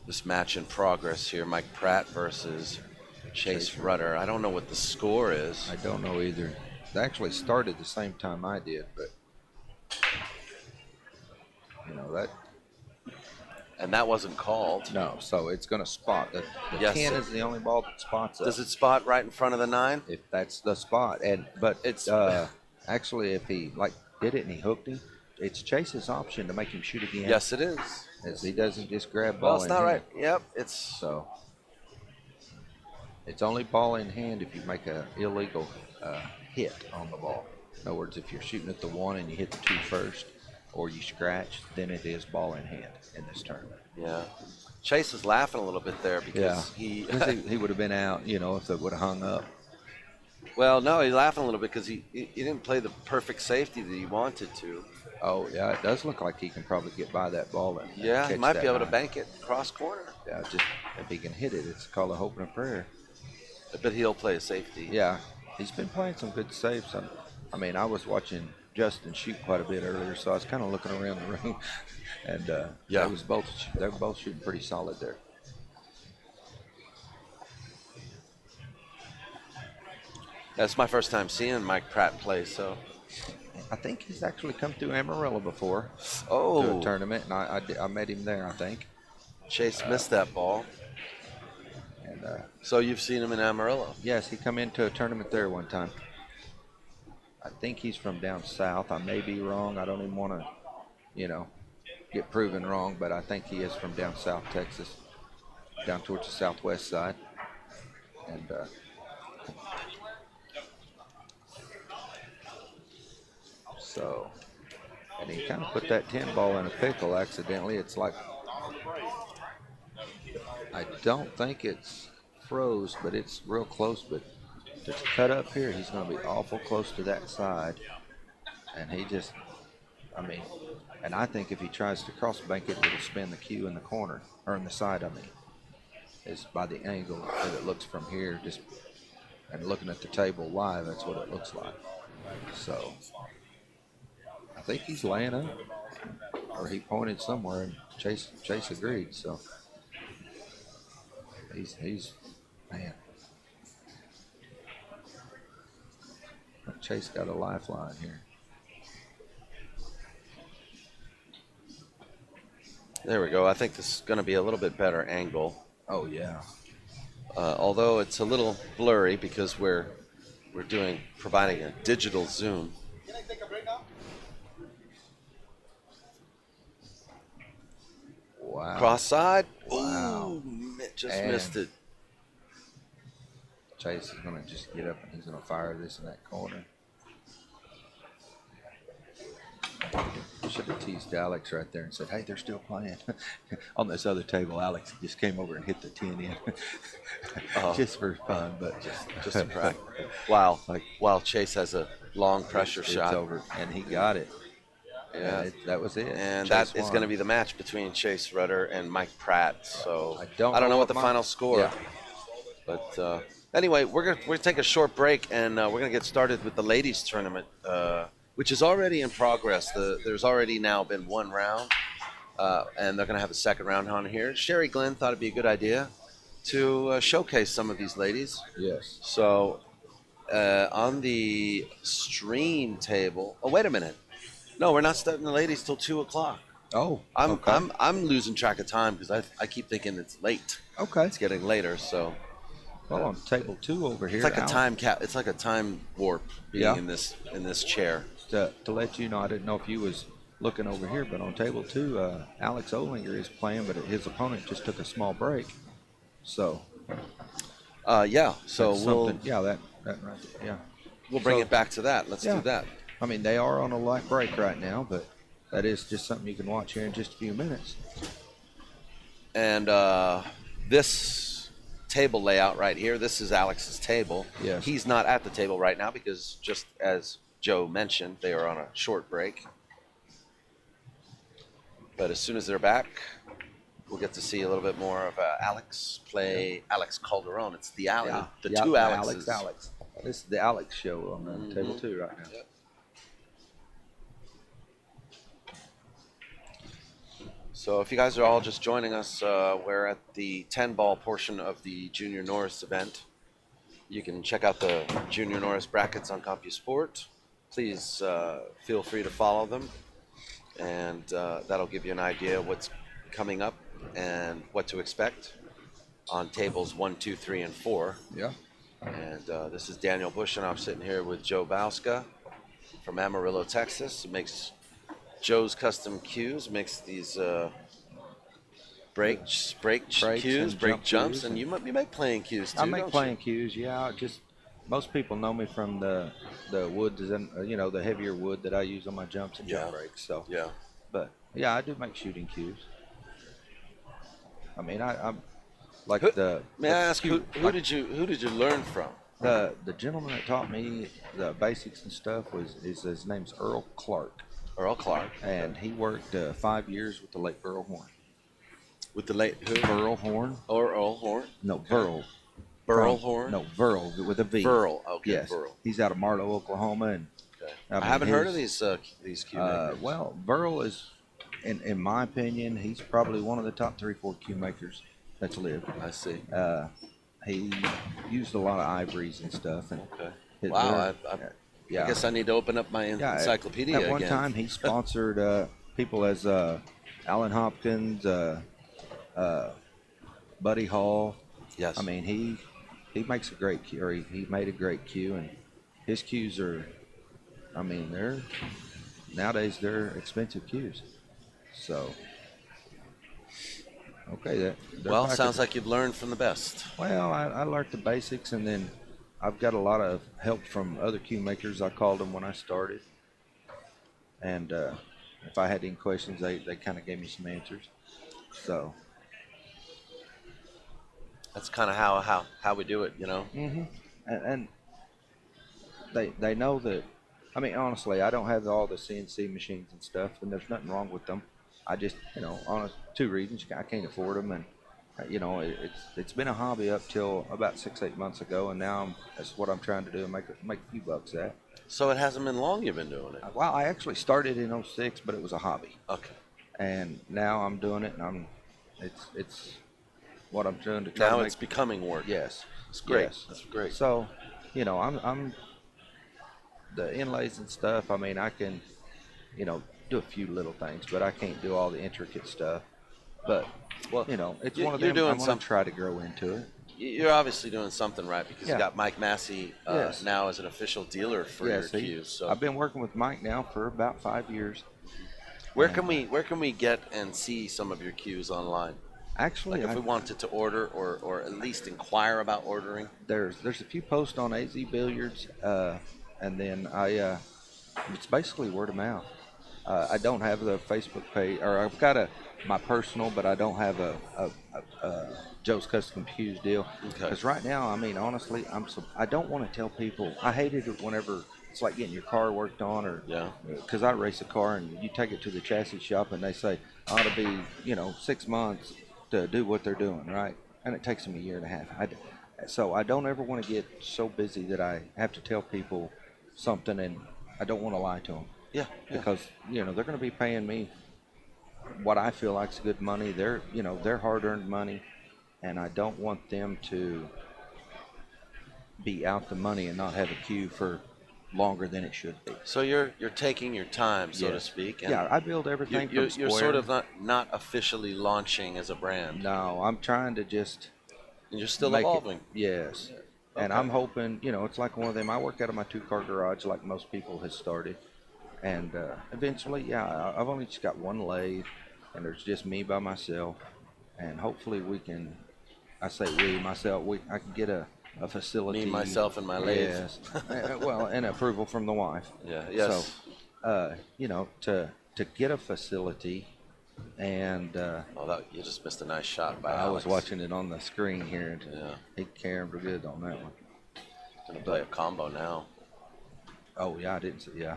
this match in progress here. Mike Pratt versus Chase Rudder. I don't know what the score is. I don't know either. They actually started the same time I did, but you know that. And that wasn't called. No, so it's going to spot. The Yes. 10 is the only ball that spots Does us. it spot right in front of the 9? If that's the spot, but It's actually if he did it and he hooked him, it's Chase's option to make him shoot again. yes, it is. As he doesn't just grab ball Well, it's in not hand. right. Yep, it's So it's only ball in hand if you make a illegal hit on the ball. In other words, if you're shooting at the 1 and you hit the 2 first, or you scratch, then it is ball in hand in this tournament. yeah. Chase is laughing a little bit there because he would have been out, you know, if they would have hung up. Well, no, he's laughing a little bit because he didn't play the perfect safety that he wanted to. Oh, yeah, it does look like he can probably get by that ball. And Yeah, he catch might that be able to 9. bank it cross corner. Yeah, just if he can hit it, it's called a hope and a prayer. But he'll play a safety. Yeah, he's been playing some good saves. I mean, I was watching Justin shoot quite a bit earlier, so I was kind of looking around the room, and they were both shooting pretty solid there. That's my first time seeing Mike Pratt play, so. I think he's actually come through Amarillo before to Oh, a tournament, and I met him there, I think. Chase missed that ball. And So you've seen him in Amarillo. yes, he come into a tournament there one time. I think he's from down south. I may be wrong. I don't even want to, you know, get proven wrong, but I think he is from down south Texas, down towards the southwest side. And so, and he kind of put that 10 ball in a pickle accidentally. It's like, I don't think it's froze, but it's real close. But to cut up here, he's going to be awful close to that side. And he just, I mean, and I think if he tries to cross bank it, it'll spin the cue in the corner, or in the side, I mean. Is by the angle that it looks from here, just, and looking at the table live, that's what it looks like. So, I think he's laying up, or he pointed somewhere, and Chase agreed. So, he's man. Chase got a lifeline here. There we go. I think this is going to be a little bit better angle. Oh yeah. Although it's a little blurry because we're providing a digital zoom. Wow. Cross side. Wow. Ooh, just And missed it. Chase is going to just get up and he's going to fire this in that corner. Should have teased Alex right there and said, hey, they're still playing. On this other table, Alex just came over and hit the 10 in. Just for fun, but Just a crack. Wow. While Chase has a long pressure it's shot. over. And he got it. Yeah. And that was it. And Chase that is won. going to be the match between Chase Rudder and Mike Pratt. So I don't know what the my- final score. Yeah. But anyway, we're gonna take a short break, and we're gonna get started with the ladies tournament, which is already in progress. There's already now been one round, and they're gonna have a second round on here. Sherry Glenn thought it'd be a good idea to showcase some of these ladies. Yes. So on the stream table. Oh, wait a minute. No, we're not starting the ladies till 2:00. Oh, I'm okay. I'm losing track of time because I keep thinking it's late. Okay. It's getting later, so. Well, on table 2 over here. It's like a Alex, time cap. It's like a time warp being Yeah. in this chair. To let you know, I didn't know if you was looking over here, but on table 2, Alex Olinger is playing, but his opponent just took a small break. So. Yeah. So that's we'll something- Yeah, that right there, yeah. we'll bring So- it back to that. Let's Yeah. do that. I mean, they are on a light break right now, but that is just something you can watch here in just a few minutes. And this table layout right here. This is Alex's table. Yes. He's not at the table right now because, just as Joe mentioned, they are on a short break. But as soon as they're back, we'll get to see a little bit more of Alex play Alex Calderone. It's the Alex, Yeah. the Yeah, two Alexes. Alex. This is the Alex show on table 2 right now. Yep. So if you guys are all just joining us, we're at the 10-ball portion of the Junior Norris event. You can check out the Junior Norris brackets on CompuSport. Please feel free to follow them, and that'll give you an idea of what's coming up and what to expect on tables 1, 2, 3, and 4. Yeah. And this is Daniel Bush, and I'm sitting here with Joe Bauska from Amarillo, Texas. He makes Joe's Custom Cues, makes these break cues, and break jump jumps, cues, and and you make playing cues too, I make don't playing you? cues. Yeah, just most people know me from the wood design, the heavier wood that I use on my jumps and jump breaks. So, Yeah. but yeah, I do make shooting cues. I mean, I'm like Who, the may I ask cue, who like did you learn from? the gentleman that taught me the basics and stuff his name's Earl Clark, Earl Clark. and he worked 5 years with the late Burl Horn. With the late who? Burl Horn? Or Earl Horn? No, Burl. Burl From- Horn? No, Burl with a V. Burl. Okay, Yes. Burl. He's out of Marlow, Oklahoma, and Okay. I I mean, haven't heard of his- these cue makers. well, Burl is, in my opinion, he's probably one of the top 3-4 cue makers that's lived. I see. He used a lot of ivories and stuff, and Okay. his Wow. work- I guess I need to open up my yeah, encyclopedia at one again. time, he sponsored people as Alan Hopkins, Buddy Hall. Yes. I mean, he makes a great cue, or he made a great cue, and his cues are, I mean, nowadays they're expensive cues. So, okay, they're Well, packaged- sounds like you've learned from the best. Well, I learned the basics, and then I've got a lot of help from other cue makers. I called them when I started, and if I had any questions, they kind of gave me some answers. So, That's kind of how we do it, you know. and they know that. I mean, honestly, I don't have all the CNC machines and stuff, and there's nothing wrong with them. I just, on 2 reasons, I can't afford them, and it's been a hobby up till about 6-8 months ago, and now that's what I'm trying to do, make a few bucks at. So it hasn't been long you've been doing it. Well, I actually started in '06, but it was a hobby, Okay. and now I'm doing it, and it's what I'm doing to try Now to it's make. becoming work. Yes, It's great. yes. That's great. So, I'm the inlays and stuff. I mean, I can, do a few little things, but I can't do all the intricate stuff. But Well, it's you- one of you're them. doing I'm gonna some- try to grow into it. You're obviously doing something right because Yeah. you got Mike Massey Yes. now as an official dealer for Yes, your cues. So I've been working with Mike now for about 5 years. where can we get and see some of your cues online? Actually, Like if we wanted to order or at least inquire about ordering. there's a few posts on AZ Billiards, and then it's basically word of mouth. I don't have the Facebook page, or I've got my personal, but I don't have a Joe's Custom Cues deal. Okay. Because right now, I mean, honestly, I don't want to tell people. I hated it whenever it's like getting your car worked on, or Yeah. because I race a car and you take it to the chassis shop and they say ought to be 6 months to do what they're doing, right? And it takes them a year and a half. So I don't ever want to get so busy that I have to tell people something, and I don't want to lie to them. Yeah. Because they're going to be paying me what I feel like's good money. They're hard-earned money, and I don't want them to be out the money and not have a cue for longer than it should be. So you're taking your time, so to Yes. speak. And Yeah, I build everything you're from you're square. sort of not officially launching as a brand. No, I'm trying to just And you're still make it- evolving. Yes. And Okay. I'm hoping, it's like one of them. I work out of my 2-car garage like most people has started. And eventually, yeah, I've only just got one lathe, and there's just me by myself. And hopefully we can, I say I can get a facility. Me, myself, and my lathe. Yes. Well, and approval from the wife. Yeah. Yes. So, to get a facility, and You just missed a nice shot by I Alex. was watching it on the screen here, and Yeah. he carried real good on that one. Gonna play a combo now. Oh yeah, I didn't see. Yeah,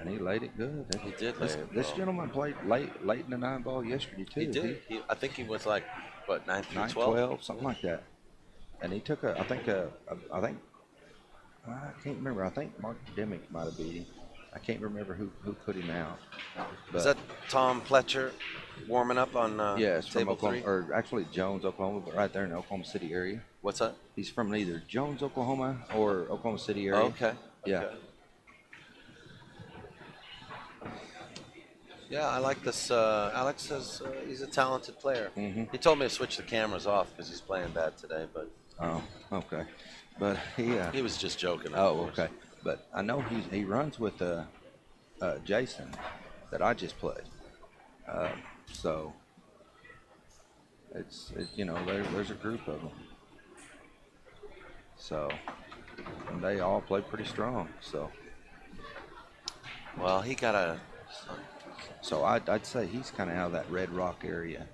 and he laid it good. He did lay it This well. gentleman played late in the 9-ball yesterday too. He did. I think he was like, what, 9 through 9, 12? 12, something like that. And he took I can't remember. I think Mark Demick might have beat him. I can't remember who put him out. Is that Tom Pletcher warming up on yes, from table Oklahoma, 3? or actually Jones, Oklahoma, but right there in the Oklahoma City area. What's that? He's from either Jones, Oklahoma, or Oklahoma City area. Oh, okay. Yeah. Okay. Yeah, I like this. Alex says he's a talented player. Mm-hmm. He told me to switch the cameras off because he's playing bad today, but Oh, okay. But he was just joking. Oh, okay. But I know he runs with Jason that I just played. So you know, there's a group of them. So, and they all play pretty strong. So, Well, he got a. so I'd say he's kind of out of that Red Rock area.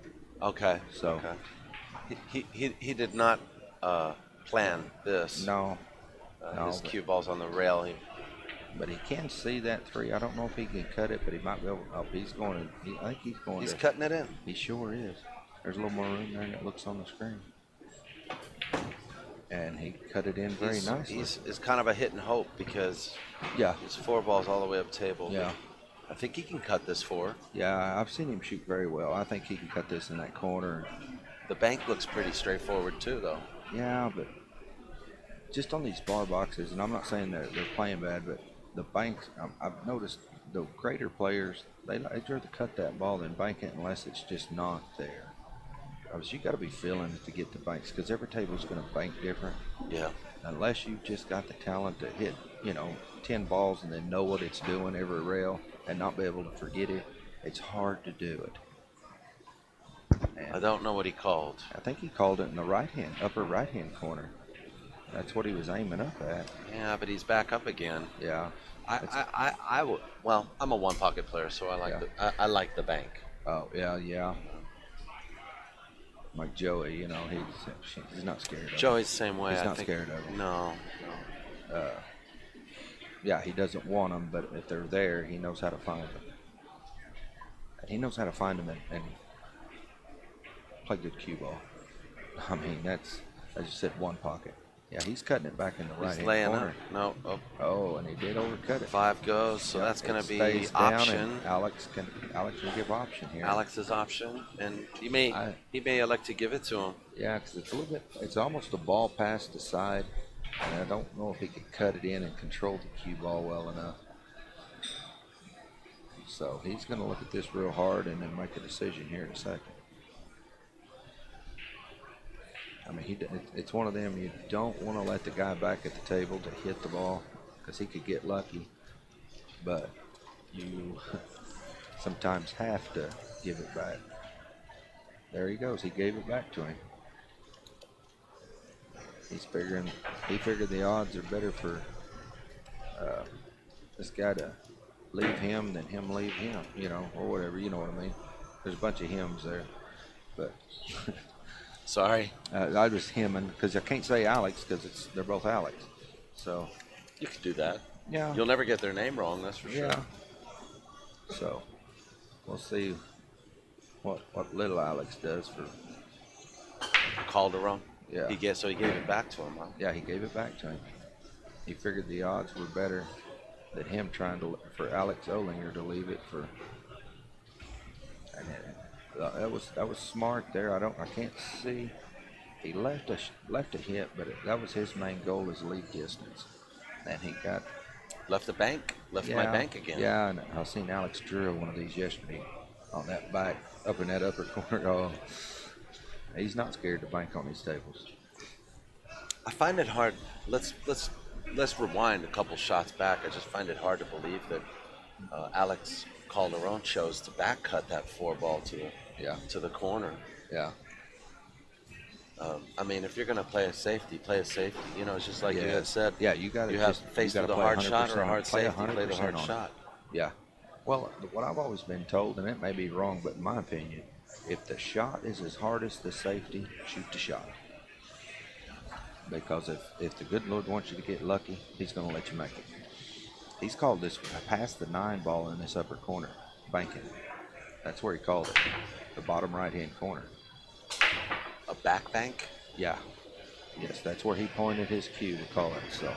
Okay. So, okay. He did not plan this. no, His cue ball's on the rail. but he can see that 3. I don't know if he can cut it, but he might be able. Oh, he's going. I think he's going. He's cutting it in. He sure is. There's a little more room there than it looks on the screen. And he cut it in very nicely. It's kind of a hit and hope because Yeah. his 4 balls all the way up table. Yeah. I think he can cut this 4. Yeah, I've seen him shoot very well. I think he can cut this in that corner. The bank looks pretty straightforward too, though. Yeah, but just on these bar boxes, and I'm not saying they're playing bad, but the banks, I've noticed the greater players, they'd rather cut that ball than bank it unless it's just not there. Because you got to be feeling it to get the banks, because every table's going to bank different. Yeah. Unless you just got the talent to hit, 10 balls and then know what it's doing every rail and not be able to forget it, it's hard to do it. And I don't know what he called. I think he called it in the upper right-hand corner. That's what he was aiming up at. Yeah, but he's back up again. Yeah. I would. Well, I'm a 1 pocket player, so I like I like the bank. Oh, yeah. Like Joey, he's not scared of it. Joey's the same way. He's I not think. scared of it. No. Yeah, he doesn't want them, but if they're there, he knows how to find them. And he knows how to find them and play good cue ball. I mean, that's, as you said, 1 pocket. Yeah, he's cutting it back in the right-hand corner. He's laying up. No. Oh. Oh, and he did overcut it. 5 goes, so that's going to be stays down, option. and Alex can give option here. Alex's option, and he may elect to give it to him. Yeah, because it's a little bit, it's almost a ball past the side, and I don't know if he could cut it in and control the cue ball well enough. So he's going to look at this real hard and then make a decision here in a second. I mean, it's one of them, you don't want to let the guy back at the table to hit the ball because he could get lucky, but you sometimes have to give it back. There he goes. He gave it back to him. He figured the odds are better for this guy to leave him than him leave him, or whatever, you know what I mean. There's a bunch of hims there, but Sorry. I was hemming because I can't say Alex because they're both Alex. So You could do that. yeah, You'll never get their name wrong, that's for sure. yeah. So we'll see what little Alex does for. Calderone. Yeah. He gave it back to him, huh? Yeah, he gave it back to him. He figured the odds were better than him trying for Alex Olinger to leave it for. And that was smart there. I can't see. He left a hit, but that was his main goal, is lead distance, and he got Left the bank. Left my bank again. Yeah, and I seen Alex drill one of these yesterday on that back up in that upper corner. Oh, he's not scared to bank on these tables. I find it hard. Let's rewind a couple shots back. I just find it hard to believe that Alex Calderone chose to back cut that 4 ball to the corner. Yeah. I mean, if you're going to play a safety, play a safety. It's just like you had said. Yeah, you got to. You have faced with a hard shot or a hard safety, play the hard shot. Yeah. Well, what I've always been told, and it may be wrong, but in my opinion, if the shot is as hard as the safety, shoot the shot. Because if the good Lord wants you to get lucky, he's going to let you make it. He's called this past the 9 ball in this upper corner, banking. That's where he called it, the bottom right-hand corner. A back bank? Yeah. Yes, that's where he pointed his cue to call it. So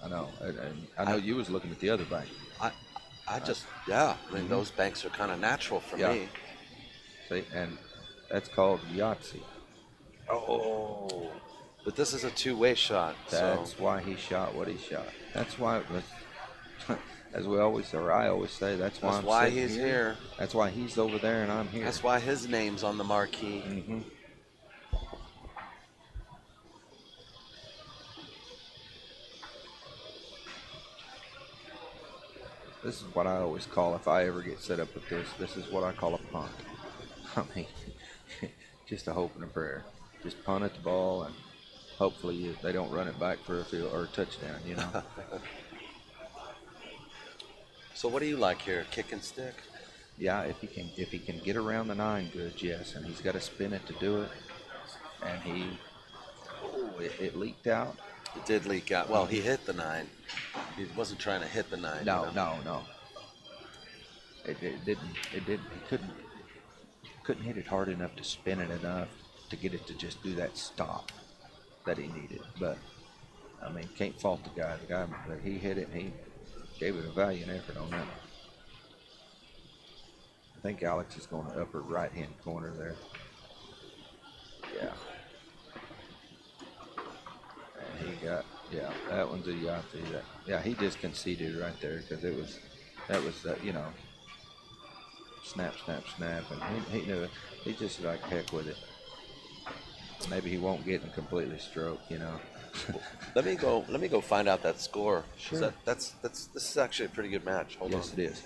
I know. And I know you was looking at the other bank. I just, yeah. I mean, those banks are kind of natural for me. See, and that's called Yahtzee. Oh, but this is a two-way shot. That's why he shot what he shot. That's why it was. As we always, or I always say, that's why That's I'm why sitting he's here. here. That's why he's over there and I'm here. That's why his name's on the marquee. Mm-hmm. This is what I always call, if I ever get set up with this is what I call a punt. I mean, just a hope and a prayer. Just punt at the ball and hopefully they don't run it back for a field or a touchdown, you know. So what do you like here? Kick and stick? Yeah, if he can get around the 9 good, yes, and he's got to spin it to do it. And it leaked out. It did leak out. Well, he hit the 9. He wasn't trying to hit the 9. No. It didn't. He couldn't hit it hard enough to spin it enough to get it to just do that stop that he needed. But I mean, can't fault the guy. The guy that he hit it, he gave it a valiant effort on that. I think Alex is going to upper right-hand corner there. Yeah. And he got, that one's a Yahtzee. Yeah, he just conceded right there because that was snap, and he knew it. He just like heck with it. Maybe he won't get him completely stroked, you know. Let me go find out that score. Sure. This is actually a pretty good match. Hold on. Yes, it is.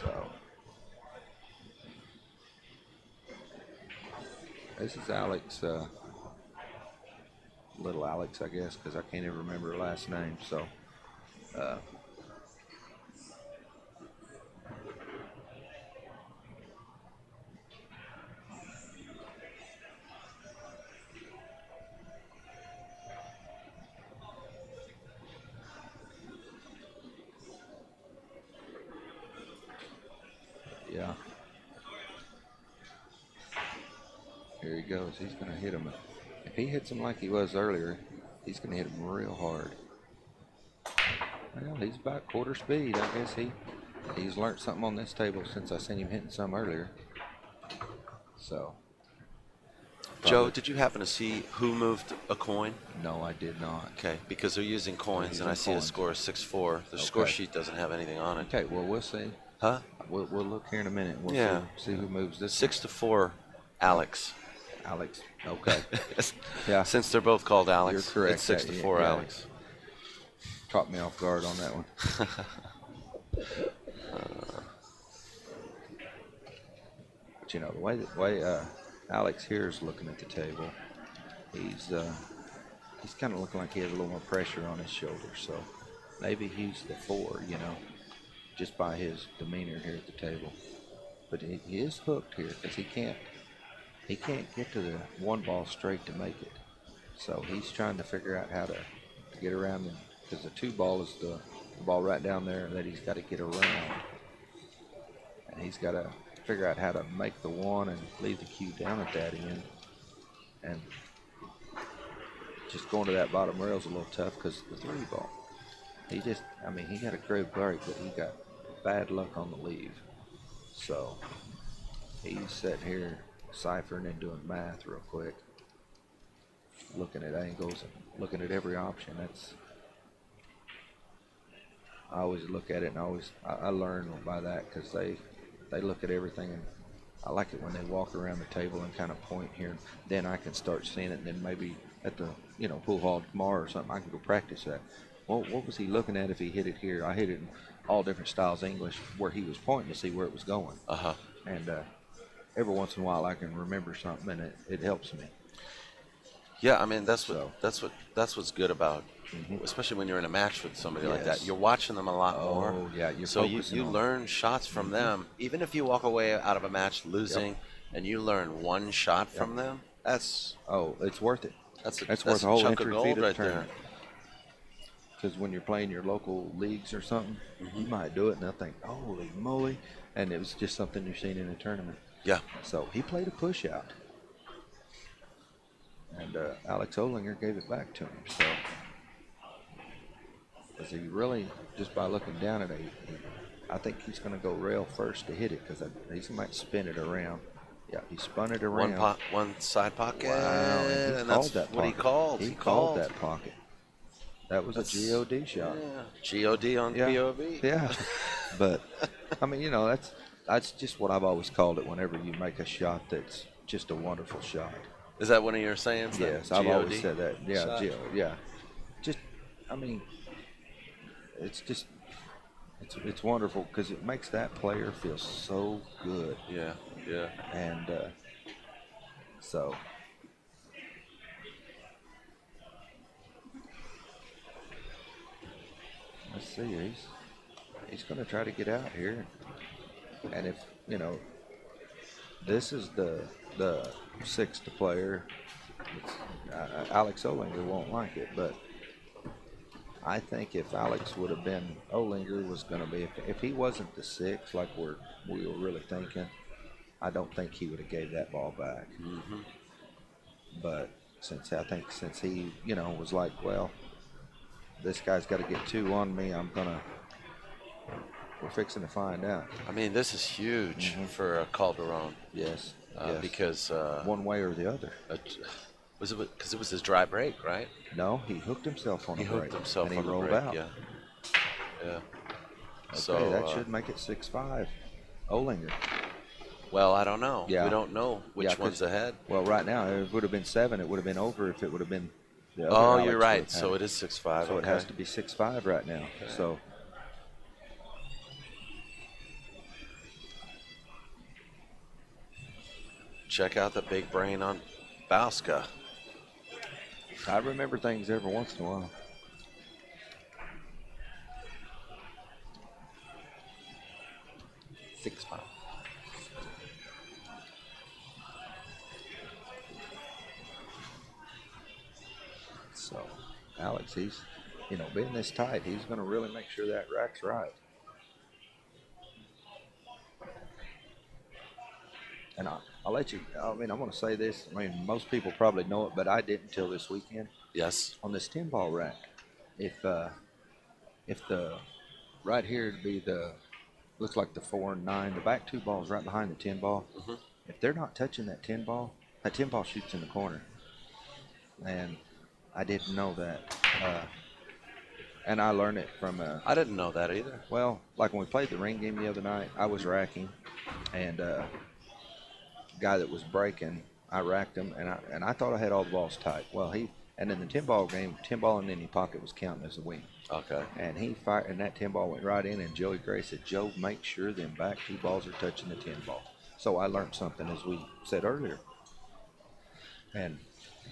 So this is Alex, little Alex, I guess, because I can't even remember her last name. So yeah. Here he goes. He's going to hit him. If he hits him like he was earlier, he's going to hit him real hard. Well, he's about quarter speed. I guess he's learned something on this table since I seen him hitting some earlier. So. Joe, did you happen to see who moved a coin? No, I did not. Okay, because they're using coins, and I see a score of 6-4. The score sheet doesn't have anything on it. Okay, well, we'll see. Huh? We'll look here in a minute. We'll see who moves this. 6-4, Alex. Alex. Okay. Yeah. Since they're both called Alex, you're correct. It's 6-4, yeah. Alex. Caught me off guard on that one. But you know the way Alex here is looking at the table, he's kind of looking like he has a little more pressure on his shoulders. So maybe he's the 4, you know, just by his demeanor here at the table. But he is hooked here because he can't get to the 1 ball straight to make it. So he's trying to figure out how to get around him, because the 2 ball is the ball right down there that he's got to get around. And he's got to figure out how to make the 1 and leave the cue down at that end. And just going to that bottom rail is a little tough because the 3 ball. He got a great break, but he got bad luck on the leave. So he's sitting here ciphering and doing math real quick, looking at angles and looking at every option. I always look at it, and I learn by that, because they look at everything, and I like it when they walk around the table and kind of point here, and then I can start seeing it, and then maybe at the pool hall tomorrow or something I can go practice that. Well, what was he looking at if he hit it here? I hit it in all different styles of English where he was pointing to see where it was going. And every once in a while I can remember something, and it helps me. Yeah, I mean that's what's good about, especially when you're in a match with somebody like that. You're watching them a lot more. Oh yeah, you're so you on learn shots from them. Even if you walk away out of a match losing, and you learn 1 shot from them, it's worth it. That's worth a whole chunk of entry fee gold to the right there. tournament. Because when you're playing your local leagues or something, you might do it and they'll think, holy moly, and it was just something you've seen in a tournament. Yeah. So he played a push out, and Alex Olinger gave it back to him. So Because he really, just by looking down at it, I think he's going to go rail first to hit it because he might spin it around. Yeah, he spun it around. One side pocket. Wow, and he called that what pocket. he called. He called that pocket. That was a God shot. Yeah. God on POV. Yeah, but I mean, that's just what I've always called it. Whenever you make a shot that's just a wonderful shot. Is that one of your sayings? Yes, I've always said that. Yeah, shot? Yeah. Just, I mean, it's just, it's wonderful because it makes that player feel so good. Yeah. And so. Let's see, he's going to try to get out here. And if, this is the sixth player, Alex Olinger won't like it, but I think if Alex would have been, Olinger was going to be, if he wasn't the sixth like we were really thinking, I don't think he would have gave that ball back. Mm-hmm. But since he, was like, well, this guy's got to get two on me, we're fixing to find out. I mean, this is huge for a Calderone. Yes. Because one way or the other. Was it because it was his dry break, right? No, he hooked himself on a break. He hooked himself and on he rolled break, out. Yeah. Okay, so that should make it 6-5. Olinger. Well, I don't know. Yeah. We don't know which one's ahead. Well, right now, if it would have been 7, it would have been over if it would have been the other. Oh, you're right. So it is 6-5. So it has to be 6-5 right now. Okay. So. Check out the big brain on Bauska. I remember things every once in a while. So, Alex, he's, being this tight, he's going to really make sure that rack's right. And I'll let you, I'm going to say this. I mean, most people probably know it, but I didn't until this weekend. Yes. On this 10-ball rack, if the right here would be looks like the 4 and 9, the back 2 balls right behind the 10-ball. Mm-hmm. If they're not touching that 10-ball, that 10-ball shoots in the corner. And I didn't know that. And I learned it from I didn't know that either. Well, like when we played the ring game the other night, I was racking, and guy that was breaking, I racked him, and I thought I had all the balls tight. Well, and in the 10-ball game, 10-ball in any pocket was counting as a win. Okay. And he fired, and that 10-ball went right in, and Joey Gray said, Joe, make sure them back 2 balls are touching the 10-ball. So I learned something, as we said earlier. And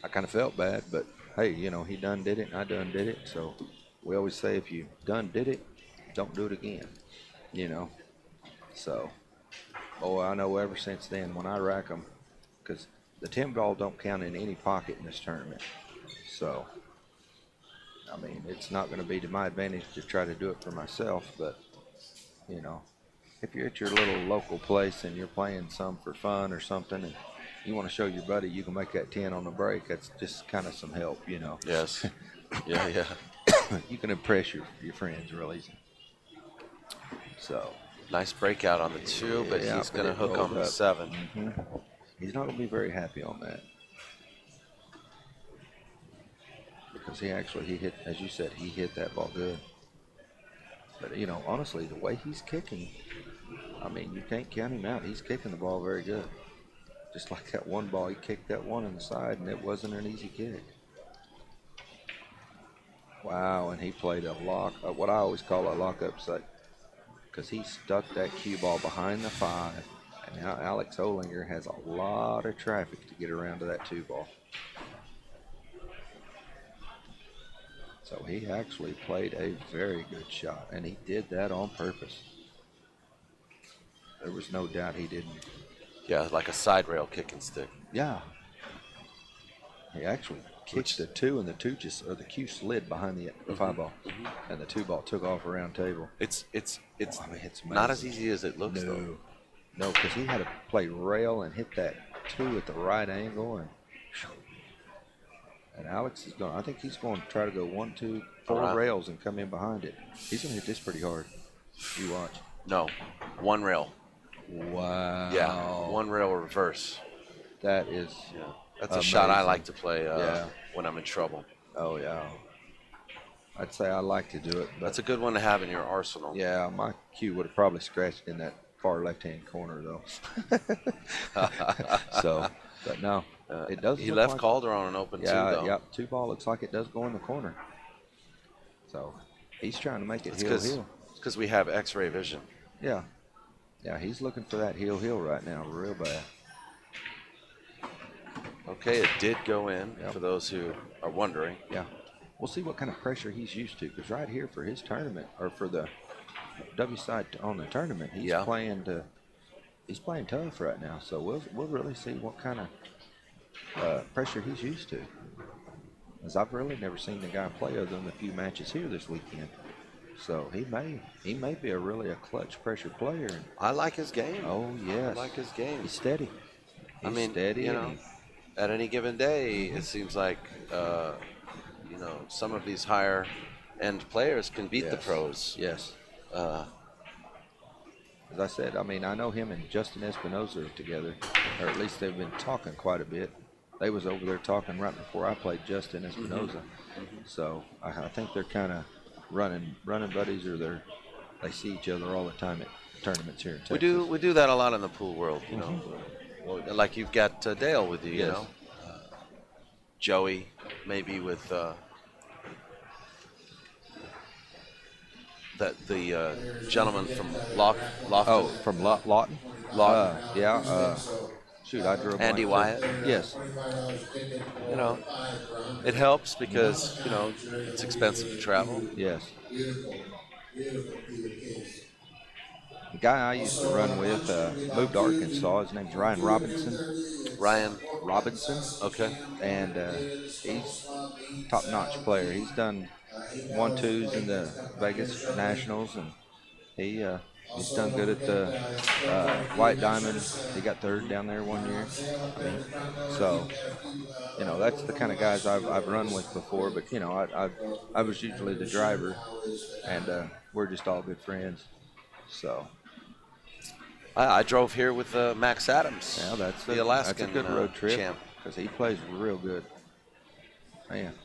I kind of felt bad, but hey, he done did it, and I done did it. So we always say, if you done did it, don't do it again, So, I know ever since then when I rack them, because the 10-ball don't count in any pocket in this tournament. So, I mean, it's not going to be to my advantage to try to do it for myself, but, if you're at your little local place and you're playing some for fun or something, and you want to show your buddy you can make that 10 on the break, that's just kind of some help, Yes. Yeah. You can impress your friends real easy. So. Nice breakout on the 2, but he's going to hook on the 7. Mm-hmm. He's not going to be very happy on that. Because he hit, as you said, he hit that ball good. But, honestly, the way he's kicking, I mean, you can't count him out. He's kicking the ball very good. Just like that one ball, he kicked that one in the side, and it wasn't an easy kick. Wow, and he played a lock, what I always call a lock-up set, because he stuck that cue ball behind the 5, and now Alex Olinger has a lot of traffic to get around to that 2 ball. So he actually played a very good shot, and he did that on purpose. There was no doubt he didn't. Yeah, like a side rail kicking stick. Yeah. He actually kicked the 2, and the the cue slid behind the 5 ball, and the 2 ball took off around table. It's it's not as easy as it looks, though. No, because he had to play rail and hit that 2 at the right angle, and Alex is going. I think he's going to try to go 1-2 4 Around. rails and come in behind it. He's going to hit this pretty hard. You watch. No, 1 rail. Wow. Yeah, 1 rail reverse. That is. Yeah, that's a shot I amazing. like to play Yeah. when I'm in trouble. Oh, yeah. I'd say I like to do it. But That's a good one to have in your arsenal. yeah, my cue would have probably scratched in that far left-hand corner, though. So, but no, it does. He look left like, Calderon open too, though. Yeah, 2 ball looks like it does go in the corner. So he's trying to make it It's heel. because we have X-ray vision. Yeah, yeah, he's looking for that heel right now, real bad. Okay, it did go in. Yep. For those who are wondering. Yeah, we'll see what kind of pressure he's used to. Because right here for his tournament, or for the W side on the tournament, he's playing to. He's playing tough right now, so we'll really see what kind of pressure he's used to. As I've really never seen the guy play other than a few matches here this weekend. So he may be really a clutch pressure player. I like his game. Oh yes, I like his game. He's steady. He's steady. You know, at any given day, it seems like you know, some of these higher end players can beat the pros. Yes. As I said, I mean, I know him and Justin Espinoza together, or at least they've been talking quite a bit. They was over there talking right before I played Justin Espinoza. So I think they're kind of running buddies, or they see each other all the time at tournaments here in Texas. We do that a lot in the pool world, you know. Like you've got Dale with you, you know. Joey, maybe with the gentleman from Lofton. Oh, from Lawton? Yeah. Shoot, I drew a Andy blank, too. Wyatt. Yes. You know, it helps because, you know, it's expensive to travel. Yes. The guy I used to run with moved to Arkansas. His name's Ryan Robinson. Ryan Robinson. Okay. And he's top-notch player. He's done 1-2s in the Vegas Nationals, and he's done good at the White Diamond. He got 3rd down there one year. I mean, so, you know, that's the kind of guys I've run with before. But, you know, I was usually the driver, and we're just all good friends. So. I drove here with Max Adams. Yeah, that's the Alaskan that's a good road trip champ. Because he plays real good. Man.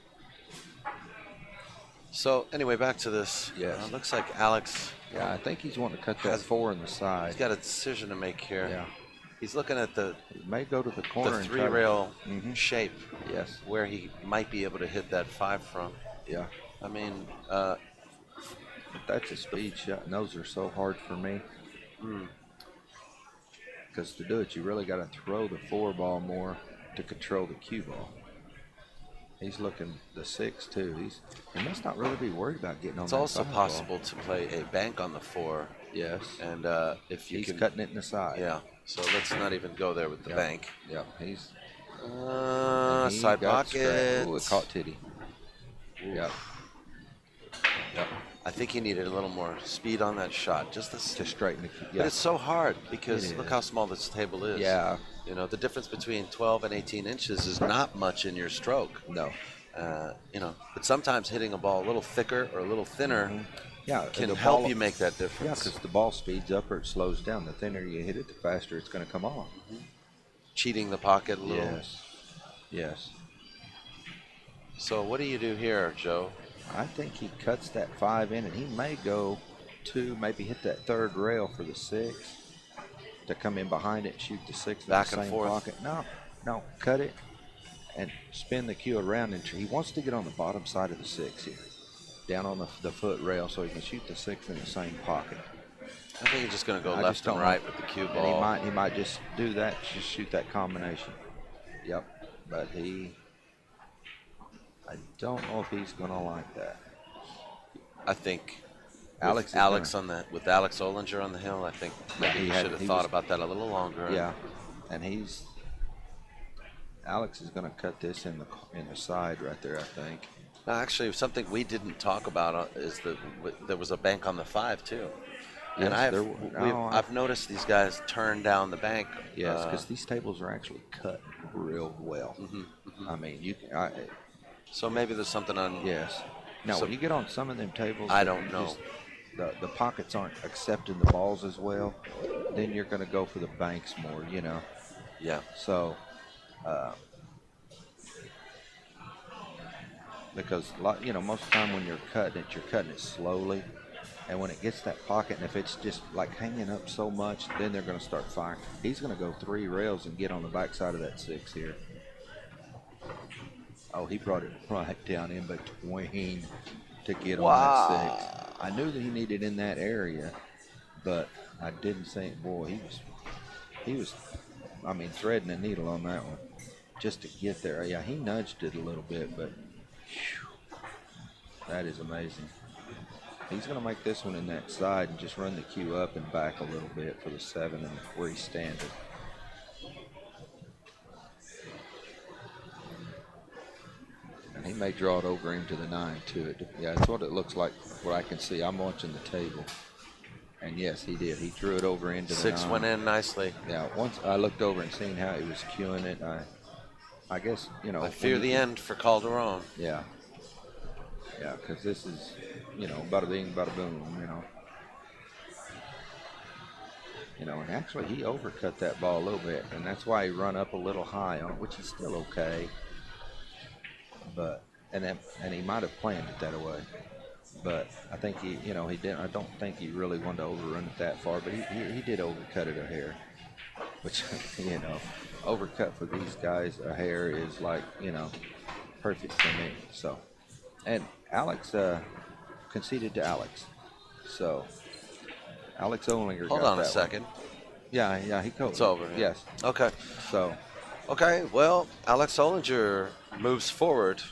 So anyway, back to this. Yes. Looks like Alex. Yeah, I think he's wanting to cut that 4 in the side. He's got a decision to make here. Yeah. He's looking at the. He may go to the corner. The 3-rail shape. Yes. Where he might be able to hit that 5 from. Yeah. I mean. That's a speed shot, and those are so hard for me. Because to do it, you really got to throw the 4 ball more to control the cue ball. He's looking the 6 too. He must not really be worried about getting on. It's that also 5 possible ball. to play a bank on the 4. Yes. And if you he's can, cutting it in the side. Yeah. So let's not even go there with the bank. Yeah. He's side pocket. Oh, it caught Titty. Yeah. Yep. I think he needed a little more speed on that shot, just to straighten the. Yeah. But it's so hard because look how small this table is. Yeah. You know, the difference between 12 and 18 inches is not much in your stroke. No. You know, but sometimes hitting a ball a little thicker or a little thinner can help you make that difference. Yeah, because the ball speeds up or it slows down. The thinner you hit it, the faster it's going to come off. Cheating the pocket a little. Yes. Yes. So what do you do here, Joe? I think he cuts that 5 in, and he may go 2, maybe hit that 3rd rail for the 6 to come in behind it and shoot the 6 in back the and same forth. pocket. No, cut it and spin the cue around. And he wants to get on the bottom side of the 6 here, down on the foot rail, so he can shoot the 6 in the same pocket. I think he's just going to go left and right with the cue ball. And he might just do that, just shoot that combination. Yep, but I don't know if he's going to like that. I think Alex with Alex Olinger on the hill, I think maybe he should have thought about that a little longer. Yeah, and Alex is going to cut this in the side right there, I think. No, actually, something we didn't talk about is that there was a bank on the 5 too. Yes, and I've noticed these guys turn down the bank. Yes, because these tables are actually cut real well. I mean, so maybe there's something on. Yes. Now, So when you get on some of them tables, I that don't you know. the pockets aren't accepting the balls as well, then you're going to go for the banks more, you know. Yeah. So, because you know, most of the time when you're cutting it slowly, and when it gets that pocket, and if it's just like hanging up so much, then they're going to start firing. He's going to go 3 rails and get on the backside of that 6 here. Oh, he brought it right down in between to get on that 6. I knew that he needed in that area, but I didn't think, boy, he was, I mean, threading a needle on that one just to get there. Yeah, he nudged it a little bit, but whew, that is amazing. He's going to make this one in that side and just run the cue up and back a little bit for the 7 and where he's standing. And he may draw it over into the 9 too. Yeah, that's what it looks like. What I can see, I'm watching the table, and yes, he did. He drew it over into the 6 9. went in nicely. Yeah, once I looked over and seen how he was cueing it, I guess, you know. I fear the end for Calderone. Yeah. Yeah, because this is, you know, bada bing, bada boom, you know. You know, and actually he overcut that ball a little bit, and that's why he run up a little high on it, which is still okay. But and he might have planned it that way, but I think he, you know, he didn't. I don't think he really wanted to overrun it that far, but he did overcut it a hair, which, you know, overcut for these guys a hair is like, you know, perfect for me. So, and Alex conceded to Alex, so Alex Olinger. Hold got on a that second. One. Yeah, he coached. It's over. Yeah. Yes. Okay. So. Okay, well, Alex Olinger moves forward,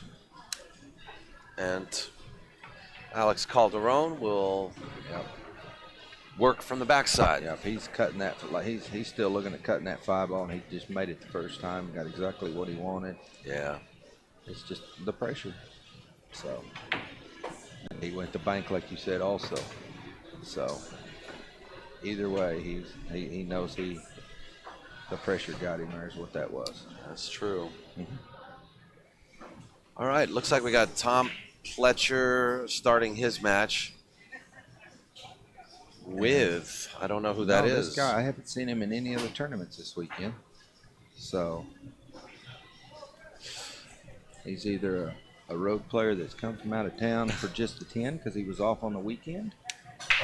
and Alex Calderone will work from the backside. Yeah, if he's cutting that, like he's still looking at cutting that 5 ball, and he just made it the first time, got exactly what he wanted. Yeah. It's just the pressure. So and he went to bank like you said also. So either way, he knows the pressure got him. There's what that was. That's true. Mm-hmm. All right, looks like we got Tom Pletcher starting his match with, I don't know who that is. This guy, I haven't seen him in any other tournaments this weekend. So he's either a road player that's come from out of town for just the 10 because he was off on the weekend,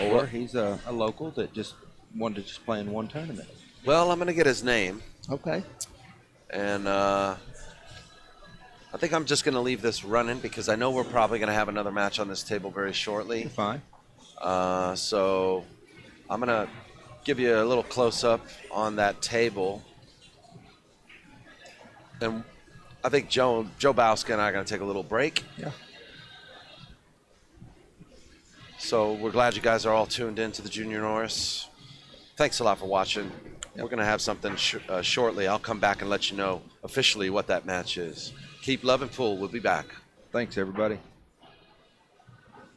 or he's a local that just wanted to just play in one tournament. Well, I'm going to get his name. Okay. And I think I'm just going to leave this running because I know we're probably going to have another match on this table very shortly. You're fine. So I'm going to give you a little close-up on that table. And I think Joe Bowska and I are going to take a little break. Yeah. So we're glad you guys are all tuned in to the Junior Norris. Thanks a lot for watching. We're going to have something shortly. I'll come back and let you know officially what that match is. Keep loving pool. We'll be back. Thanks, everybody.